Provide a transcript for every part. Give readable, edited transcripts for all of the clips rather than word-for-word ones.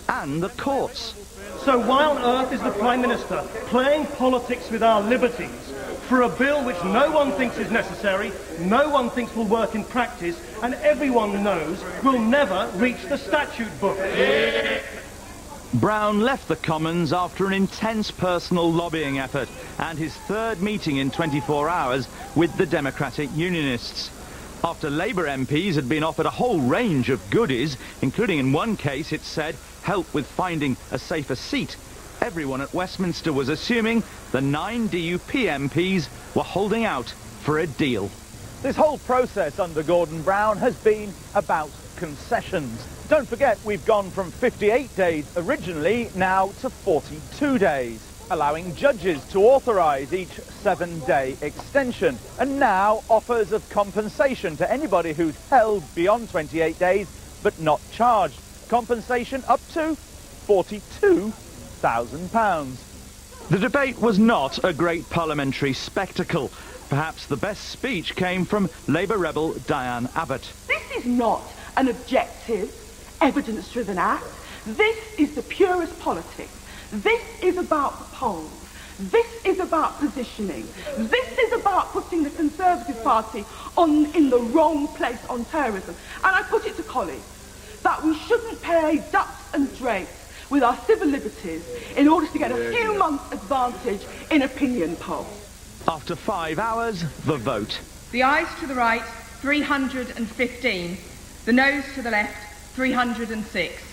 and the courts. So why on earth is the Prime Minister playing politics with our liberties for a bill which no one thinks is necessary, no one thinks will work in practice, and everyone knows will never reach the statute book? Brown left the Commons after an intense personal lobbying effort and his third meeting in 24 hours with the Democratic Unionists. After Labour MPs had been offered a whole range of goodies, including in one case, it said, help with finding a safer seat, everyone at Westminster was assuming the 9 DUP MPs were holding out for a deal. This whole process under Gordon Brown has been about concessions. Don't forget, we've gone from 58 days originally now to 42 days, allowing judges to authorise each 7-day extension, and now offers of compensation to anybody who's held beyond 28 days but not charged. Compensation up to £42,000. The debate was not a great parliamentary spectacle. Perhaps the best speech came from Labour rebel Diane Abbott. This is not an objective, evidence-driven act. This is the purest politics. This is about the polls. This is about positioning. This is about putting the Conservative Party in the wrong place on terrorism. And I put it to colleagues that we shouldn't pay ducks and drakes with our civil liberties in order to get a few months' advantage in opinion polls. After 5 hours, the vote. The ayes to the right, 315. The noes to the left, 306.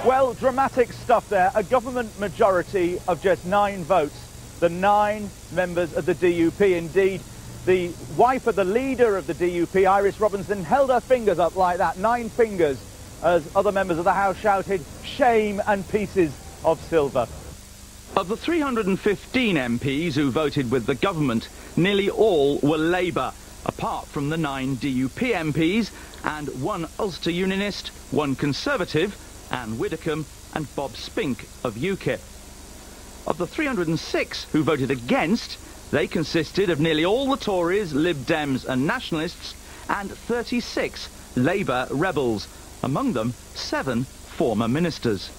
Well, dramatic stuff there. A government majority of just 9 votes. The 9 members of the DUP. Indeed, the wife of the leader of the DUP, Iris Robinson, held her fingers up like that, 9 fingers, as other members of the House shouted, shame and pieces of silver. Of the 315 MPs who voted with the government, nearly all were Labour, apart from the 9 DUP MPs and 1 Ulster Unionist, 1 Conservative, Anne Widdecombe and Bob Spink of UKIP. Of the 306 who voted against, they consisted of nearly all the Tories, Lib Dems and Nationalists, and 36 Labour rebels, among them 7 former ministers.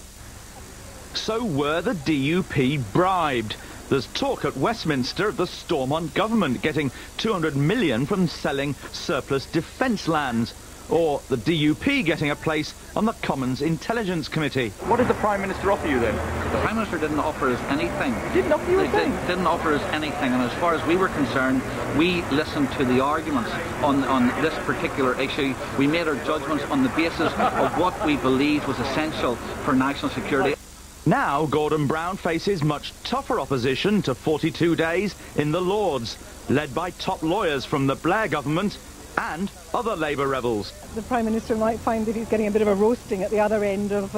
So were the DUP bribed? There's talk at Westminster of the Stormont government getting $200 million from selling surplus defence lands, or the DUP getting a place on the Commons Intelligence Committee. What did the Prime Minister offer you then? The Prime Minister didn't offer us anything. Didn't offer you a thing? Didn't offer us anything, and as far as we were concerned, we listened to the arguments on this particular issue. We made our judgments on the basis of what we believed was essential for national security. Now Gordon Brown faces much tougher opposition to 42 days in the Lords, led by top lawyers from the Blair government and other Labour rebels. The Prime Minister might find that he's getting a bit of a roasting at the other end of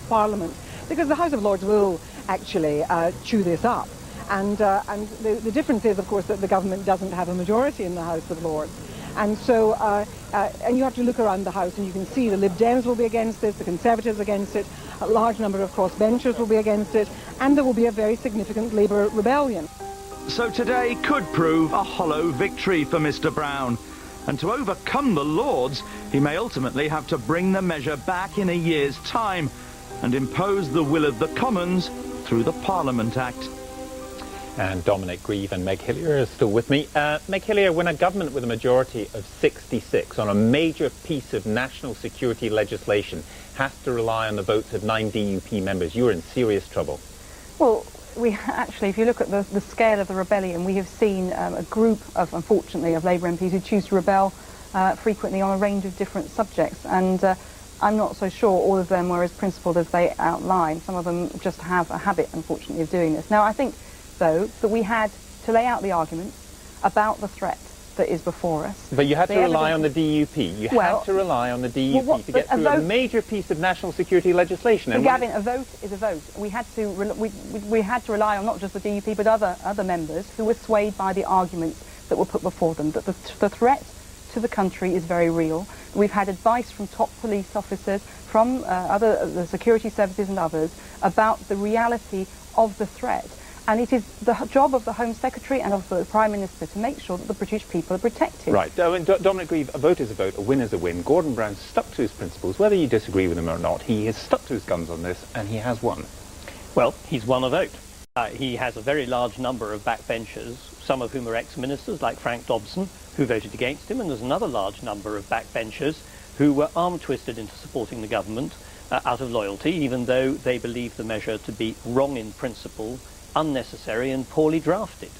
Parliament, because the House of Lords will actually chew this up. And the difference is, of course, that the government doesn't have a majority in the House of Lords. And so, and you have to look around the House and you can see the Lib Dems will be against this, the Conservatives against it, a large number of crossbenchers will be against it, and there will be a very significant Labour rebellion. So today could prove a hollow victory for Mr Brown. And to overcome the Lords, he may ultimately have to bring the measure back in a year's time and impose the will of the Commons through the Parliament Act. And Dominic Grieve and Meg Hillier are still with me. Meg Hillier, when a government with a majority of 66 on a major piece of national security legislation has to rely on the votes of 9 DUP members, you're in serious trouble. Well, we actually, if you look at the scale of the rebellion, we have seen a group of, unfortunately, of Labour MPs who choose to rebel frequently on a range of different subjects. And I'm not so sure all of them were as principled as they outline. Some of them just have a habit, unfortunately, of doing this. Now, I think, though, that we had to lay out the arguments about the threat that is before us. But you had to rely on the DUP. You had to rely on the DUP to get through a major piece of national security legislation. And Gavin, a vote is a vote. We had to rely on not just the DUP but other members who were swayed by the arguments that were put before them. That the threat to the country is very real. We've had advice from top police officers, from the security services and others about the reality of the threat. And it is the job of the Home Secretary and of the Prime Minister to make sure that the British people are protected. Right. Dominic Grieve, a vote is a vote, a win is a win. Gordon Brown stuck to his principles. Whether you disagree with him or not, he has stuck to his guns on this, and he has won. Well, he's won a vote. He has a very large number of backbenchers, some of whom are ex-ministers, like Frank Dobson, who voted against him, and there's another large number of backbenchers who were arm-twisted into supporting the government out of loyalty, even though they believe the measure to be wrong in principle, unnecessary and poorly drafted.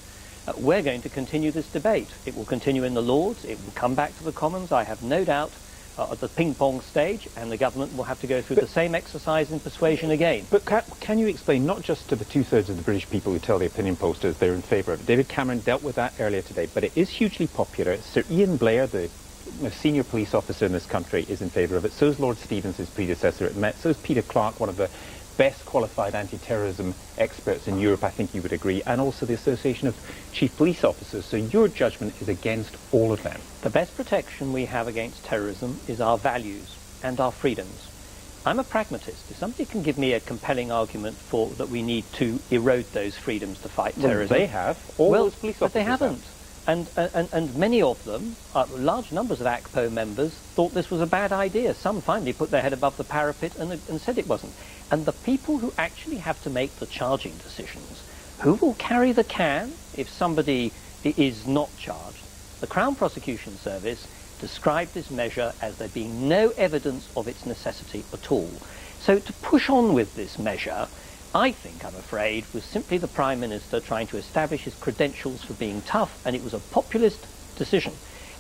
We're going to continue this debate. It will continue in the Lords, it will come back to the Commons, I have no doubt, at the ping-pong stage, and the government will have to go through the same exercise in persuasion again. But can you explain, not just to the two-thirds of the British people who tell the opinion posters they're in favour of it, David Cameron dealt with that earlier today, but it is hugely popular. Sir Ian Blair, the senior police officer in this country, is in favour of it. So is Lord Stevens, his predecessor at Met. So is Peter Clark, one of the best qualified anti-terrorism experts in Europe, I think you would agree, and also the Association of Chief Police Officers. So your judgment is against all of them. The best protection we have against terrorism is our values and our freedoms. I'm a pragmatist. If somebody can give me a compelling argument for that we need to erode those freedoms to fight terrorism... Well, they have. All those police officers but they haven't. And many of them, large numbers of ACPO members, thought this was a bad idea. Some finally put their head above the parapet and said it wasn't. And the people who actually have to make the charging decisions, who will carry the can if somebody is not charged? The Crown Prosecution Service described this measure as there being no evidence of its necessity at all. So to push on with this measure, I think, I'm afraid, was simply the Prime Minister trying to establish his credentials for being tough, and it was a populist decision.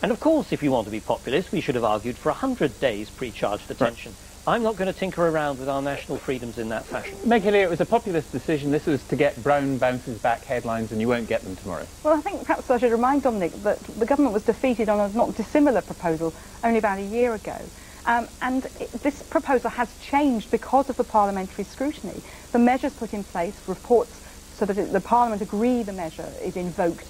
And of course, if you want to be populist, we should have argued for 100 days pre-charge detention. Right. I'm not going to tinker around with our national freedoms in that fashion. Meg Hillier, it was a populist decision. This was to get Brown bounces back headlines, and you won't get them tomorrow. Well, I think perhaps I should remind Dominic that the government was defeated on a not dissimilar proposal only about a year ago. This proposal has changed because of the parliamentary scrutiny. The measures put in place, reports so that the Parliament agree the measure is invoked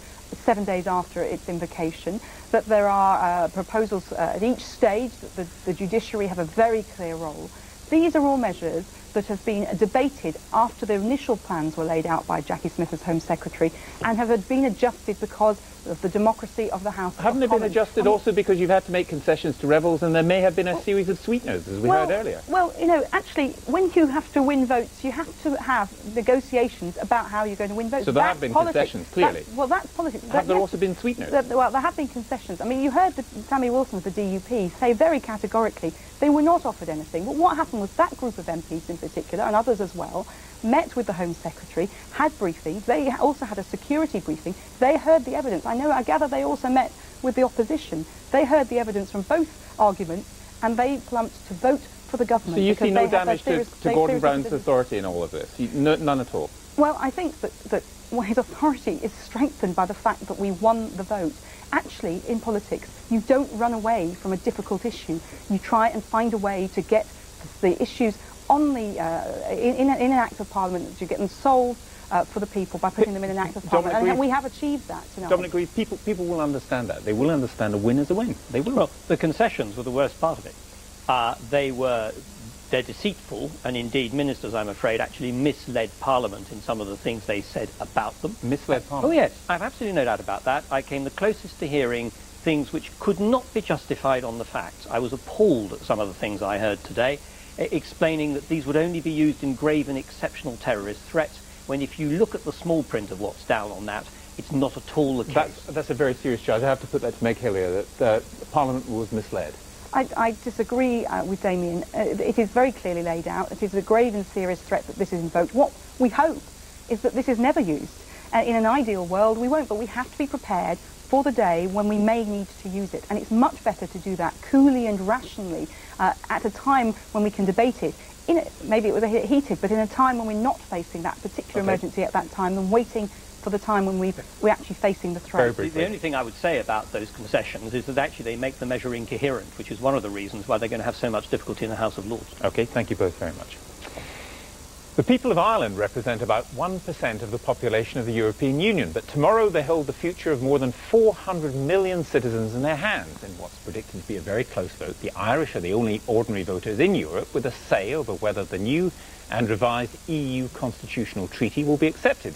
7 days after its invocation, that there are proposals at each stage, that the judiciary have a very clear role. These are all measures that have been debated after the initial plans were laid out by Jackie Smith as Home Secretary and have been adjusted because of the democracy of the House of Commons. Haven't they been adjusted also because you've had to make concessions to rebels, and there may have been a series of sweeteners, as we heard earlier? Well, you know, actually, when you have to win votes, you have to have negotiations about how you're going to win votes. So there have been concessions, clearly. Well, that's politics. Have there also been sweeteners? Well, there have been concessions. I mean, you heard Sammy Wilson of the DUP say very categorically they were not offered anything. But what happened was that group of MPs in particular, and others as well, met with the Home Secretary, had briefings. They also had a security briefing. They heard the evidence. I gather they also met with the opposition. They heard the evidence from both arguments, and they plumped to vote for the government. So you see no damage to Gordon Brown's authority in all of this? None at all? Well, I think that his authority is strengthened by the fact that we won the vote. Actually, in politics, you don't run away from a difficult issue. You try and find a way to get the issues on the in an Act of Parliament, that you get them solved for the people by putting them in an Act of Parliament, and we have achieved that tonight. Dominic Grieve, people will understand that. They will understand a win is a win. They will. Well, the concessions were the worst part of it. They're deceitful, and indeed ministers, I'm afraid, actually misled Parliament in some of the things they said about them. Misled Parliament? Oh yes, I have absolutely no doubt about that. I came the closest to hearing things which could not be justified on the facts. I was appalled at some of the things I heard today, explaining that these would only be used in grave and exceptional terrorist threats, when if you look at the small print of what's down on that, it's not at all the case. That's a very serious charge. I have to put that to Meg Hillier, that Parliament was misled. I disagree with Damien. It is very clearly laid out. It is a grave and serious threat that this is invoked. What we hope is that this is never used. In an ideal world, we won't, but we have to be prepared for the day when we may need to use it. And it's much better to do that coolly and rationally at a time when we can debate it. Maybe it was heated, but in a time when we're not facing that particular emergency at that time, than waiting for the time when we're actually facing the threat. The only thing I would say about those concessions is that actually they make the measure incoherent, which is one of the reasons why they're going to have so much difficulty in the House of Lords. OK, thank you both very much. The people of Ireland represent about 1% of the population of the European Union, but tomorrow they hold the future of more than 400 million citizens in their hands in what's predicted to be a very close vote. The Irish are the only ordinary voters in Europe with a say over whether the new and revised EU constitutional treaty will be accepted.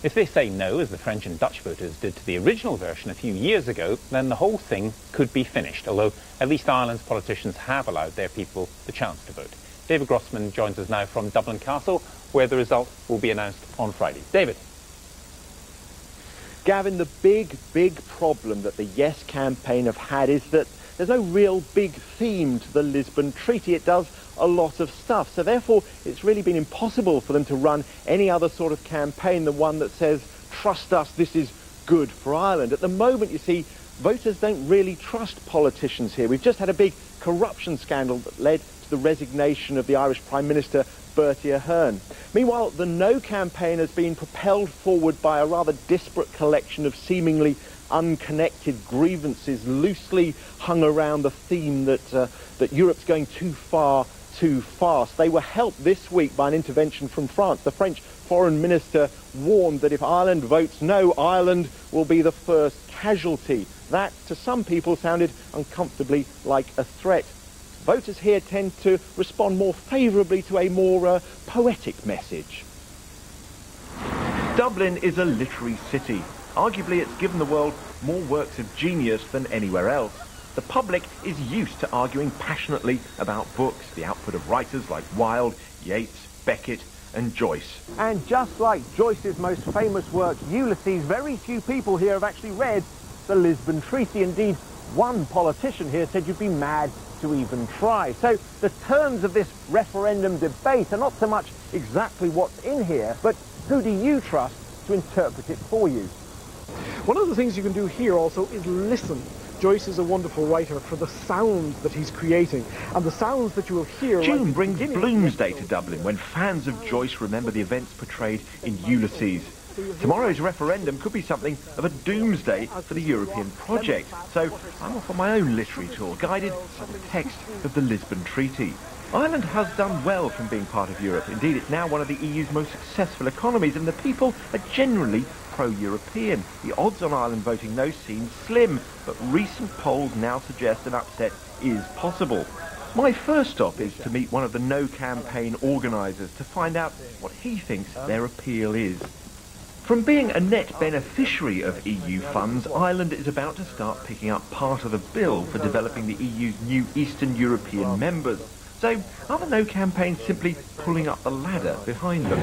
If they say no, as the French and Dutch voters did to the original version a few years ago, then the whole thing could be finished, although at least Ireland's politicians have allowed their people the chance to vote. David Grossman joins us now from Dublin Castle, where the result will be announced on Friday. David. Gavin, the big problem that the Yes campaign have had is that there's no real big theme to the Lisbon Treaty. It does a lot of stuff. So therefore, it's really been impossible for them to run any other sort of campaign than one that says, trust us, this is good for Ireland. At the moment, you see, voters don't really trust politicians here. We've just had a big corruption scandal that led to the resignation of the Irish Prime Minister, Bertie Ahern. Meanwhile, the No campaign has been propelled forward by a rather disparate collection of seemingly unconnected grievances loosely hung around the theme that Europe's going too far too fast. They were helped this week by an intervention from France. The French foreign minister warned that if Ireland votes no, Ireland will be the first casualty. That, to some people, sounded uncomfortably like a threat. Voters here tend to respond more favourably to a more poetic message. Dublin is a literary city. Arguably, it's given the world more works of genius than anywhere else. The public is used to arguing passionately about books, the output of writers like Wilde, Yeats, Beckett and Joyce. And just like Joyce's most famous work, Ulysses, very few people here have actually read the Lisbon Treaty. Indeed, one politician here said you'd be mad to even try. So the terms of this referendum debate are not so much exactly what's in here, but who do you trust to interpret it for you? One of the things you can do here also is listen. Joyce is a wonderful writer for the sounds that he's creating, and the sounds that you will hear... June brings Bloomsday to Dublin, when fans of Joyce remember the events portrayed in Ulysses. Tomorrow's referendum could be something of a doomsday for the European project, so I'm off on my own literary tour, guided by the text of the Lisbon Treaty. Ireland has done well from being part of Europe. Indeed, it's now one of the EU's most successful economies, and the people are generally pro-European. The odds on Ireland voting no seem slim, but recent polls now suggest an upset is possible. My first stop is to meet one of the No campaign organisers to find out what he thinks their appeal is. From being a net beneficiary of EU funds, Ireland is about to start picking up part of the bill for developing the EU's new Eastern European members. So, are the No campaign simply pulling up the ladder behind them?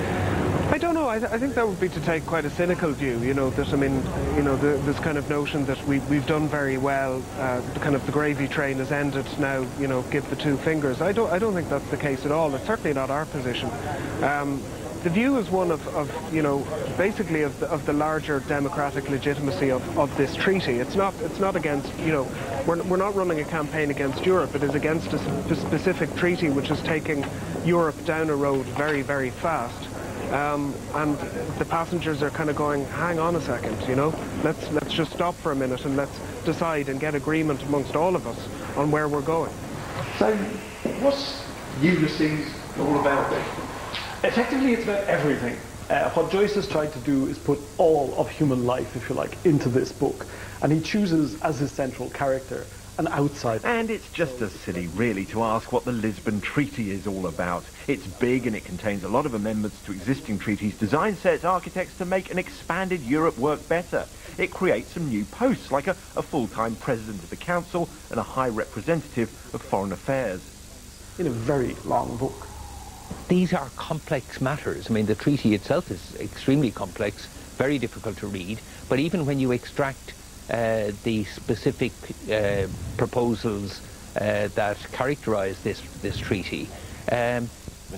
I don't know. I think that would be to take quite a cynical view. You know, that, I mean, you know, this kind of notion that we've done very well, the gravy train has ended now, you know, give the two fingers. I don't think that's the case at all. It's certainly not our position. The view is one of you know, basically of the larger democratic legitimacy of this treaty. It's not against, you know, we're not running a campaign against Europe. It is against a specific treaty which is taking Europe down a road very, very fast. And the passengers are kind of going, hang on a second, you know, let's just stop for a minute and let's decide and get agreement amongst all of us on where we're going. So, what's Ulysses all about then? Effectively, it's about everything. What Joyce has tried to do is put all of human life, if you like, into this book. And he chooses as his central character an outsider. And it's just as silly, really, to ask what the Lisbon Treaty is all about. It's big and it contains a lot of amendments to existing treaties designed, say its architects, to make an expanded Europe work better. It creates some new posts, like a full-time president of the council and a high representative of foreign affairs. In a very long book. These are complex matters. I mean, the treaty itself is extremely complex, very difficult to read, but even when you extract the specific proposals that characterise this treaty, and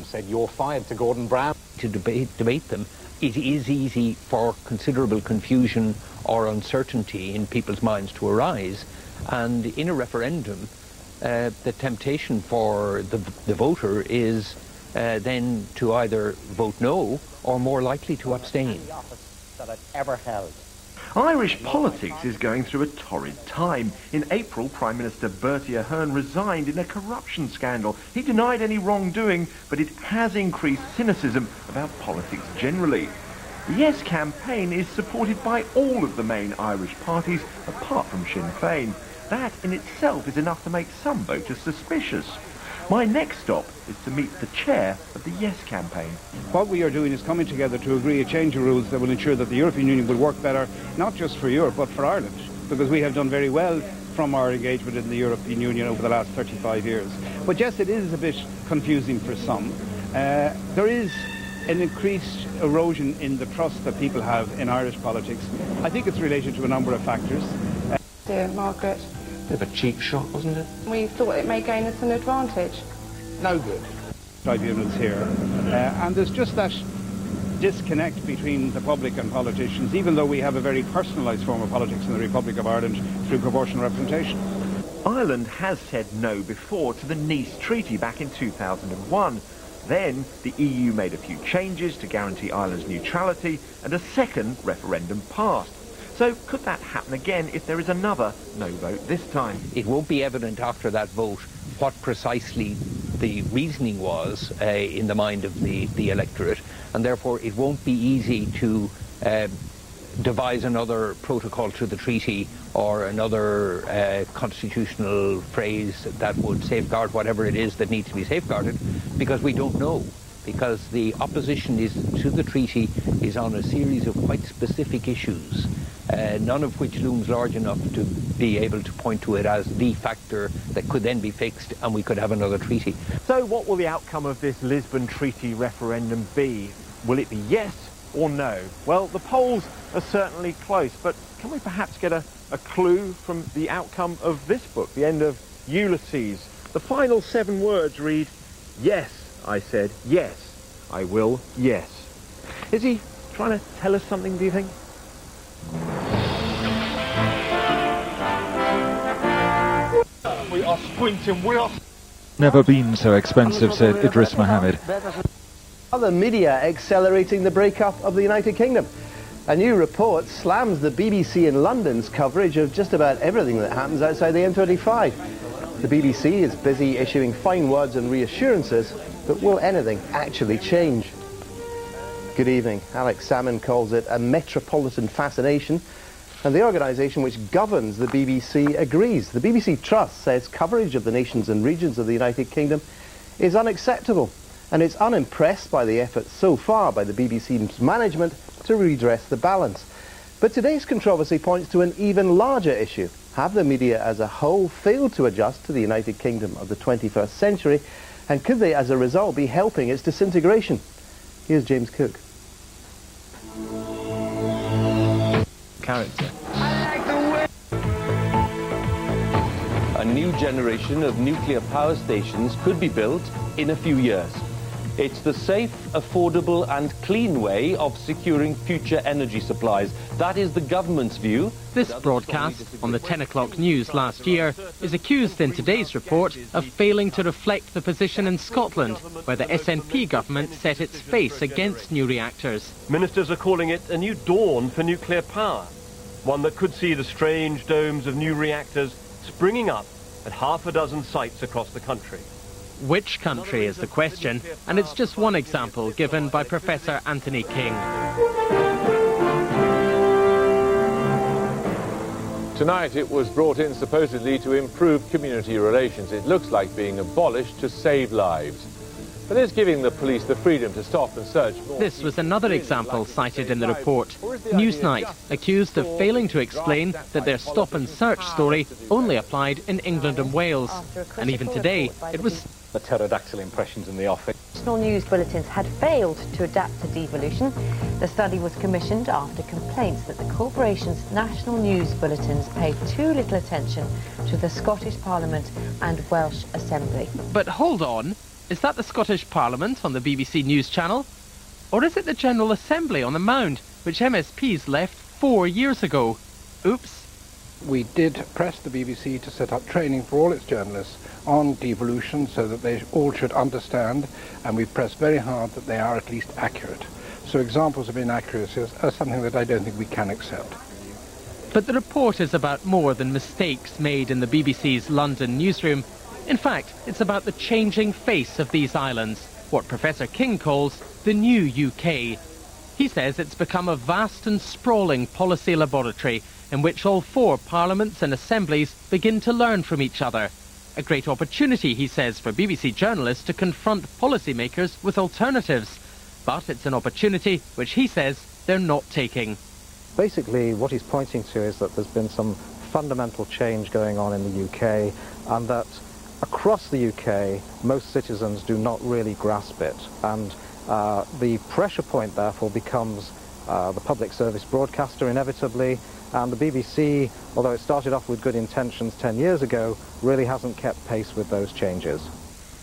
said you're fired to Gordon Brown. To debate them, it is easy for considerable confusion or uncertainty in people's minds to arise, and in a referendum, the temptation for the voter is then to either vote no or more likely to abstain. That I've ever held. Irish politics is going through a torrid time. In April, Prime Minister Bertie Ahern resigned in a corruption scandal. He denied any wrongdoing, but it has increased cynicism about politics generally. The Yes campaign is supported by all of the main Irish parties, apart from Sinn Féin. That in itself is enough to make some voters suspicious. My next stop is to meet the chair of the Yes campaign. What we are doing is coming together to agree a change of rules that will ensure that the European Union will work better, not just for Europe, but for Ireland, because we have done very well from our engagement in the European Union over the last 35 years. But yes, it is a bit confusing for some. There is an increased erosion in the trust that people have in Irish politics. I think it's related to a number of factors. Dear Margaret. Bit of a cheap shot, wasn't it? We thought it may gain us an advantage. No good. Tribunals here. And there's just that disconnect between the public and politicians, even though we have a very personalised form of politics in the Republic of Ireland through proportional representation. Ireland has said no before to the Nice Treaty back in 2001. Then the EU made a few changes to guarantee Ireland's neutrality, and a second referendum passed. So could that happen again if there is another no vote this time? It won't be evident after that vote what precisely the reasoning was in the mind of the electorate, and therefore it won't be easy to devise another protocol to the treaty or another constitutional phrase that would safeguard whatever it is that needs to be safeguarded, because we don't know. Because the opposition to the treaty is on a series of quite specific issues, none of which looms large enough to be able to point to it as the factor that could then be fixed and we could have another treaty. So what will the outcome of this Lisbon Treaty referendum be? Will it be yes or no? Well, the polls are certainly close, but can we perhaps get a clue from the outcome of this book, the end of Ulysses? The final 7 words read, "Yes, I said, yes, I will, yes." Is he trying to tell us something, do you think? We are squinting, we are... Never been so expensive, said Idris Mohammed. Other media accelerating the breakup of the United Kingdom. A new report slams the BBC in London's coverage of just about everything that happens outside the M25. The BBC is busy issuing fine words and reassurances, but will anything actually change? Good evening. Alex Salmon calls it a metropolitan fascination, and the organisation which governs the BBC agrees. The BBC Trust says coverage of the nations and regions of the United Kingdom is unacceptable, and it's unimpressed by the efforts so far by the BBC's management to redress the balance. But today's controversy points to an even larger issue. Have the media as a whole failed to adjust to the United Kingdom of the 21st century, and could they as a result be helping its disintegration? Here's James Cook. Character. A new generation of nuclear power stations could be built in a few years. It's the safe, affordable and clean way of securing future energy supplies. That is the government's view. This broadcast on the 10 o'clock news last year is accused in today's report of failing to reflect the position in Scotland, where the SNP government set its face against new reactors. Ministers are calling it a new dawn for nuclear power, one that could see the strange domes of new reactors springing up at half a dozen sites across the country. Which country is the question, and it's just one example given by Professor Anthony King. Tonight it was brought in supposedly to improve community relations. It looks like being abolished to save lives. But it's giving the police the freedom to stop and search more. This was another example cited in the report. Newsnight accused of failing to explain that their stop and search story only applied in England and Wales. And even today, it was the pterodactyl impressions in the office. National news bulletins had failed to adapt to devolution. The study was commissioned after complaints that the corporation's national news bulletins paid too little attention to the Scottish Parliament and Welsh Assembly. But hold on, is that the Scottish Parliament on the BBC News Channel? Or is it the General Assembly on the Mound, which MSPs left 4 years ago? Oops. We did press the BBC to set up training for all its journalists on devolution so that they all should understand, and we pressed very hard that they are at least accurate. So examples of inaccuracies are something that I don't think we can accept. But the report is about more than mistakes made in the BBC's London newsroom. In fact, it's about the changing face of these islands, what Professor King calls the new UK. He says it's become a vast and sprawling policy laboratory in which all 4 parliaments and assemblies begin to learn from each other. A great opportunity, he says, for BBC journalists to confront policymakers with alternatives. But it's an opportunity which he says they're not taking. Basically, what he's pointing to is that there's been some fundamental change going on in the UK, and that across the UK, most citizens do not really grasp it. And the pressure point, therefore, becomes the public service broadcaster, inevitably, and the BBC, although it started off with good intentions 10 years ago, really hasn't kept pace with those changes.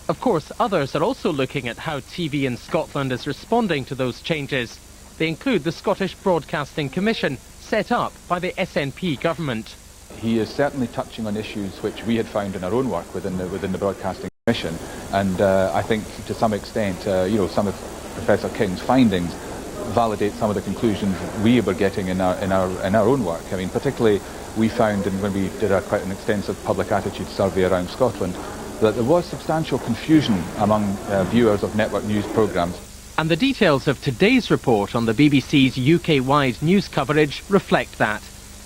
Of course, others are also looking at how TV in Scotland is responding to those changes. They include the Scottish Broadcasting Commission, set up by the SNP government. He is certainly touching on issues which we had found in our own work within the Broadcasting Commission, and I think to some extent, some of Professor King's findings validate some of the conclusions we were getting in our own work. I mean, particularly we found, when we did quite an extensive public attitude survey around Scotland, that there was substantial confusion among viewers of network news programmes. And the details of today's report on the BBC's UK-wide news coverage reflect that.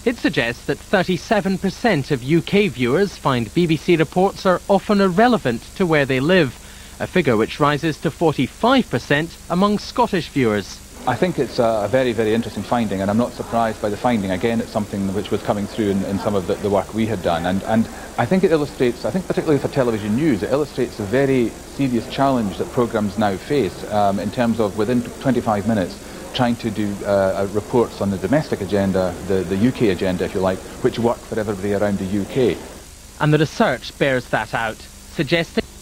It suggests that 37% of UK viewers find BBC reports are often irrelevant to where they live, a figure which rises to 45% among Scottish viewers. I think it's a very, very interesting finding, and I'm not surprised by the finding. Again, it's something which was coming through in some of the work we had done, and I think it illustrates, particularly for television news, it illustrates a very serious challenge that programmes now face in terms of, within 25 minutes, trying to do reports on the domestic agenda, the UK agenda, if you like, which work for everybody around the UK. And the research bears that out, suggesting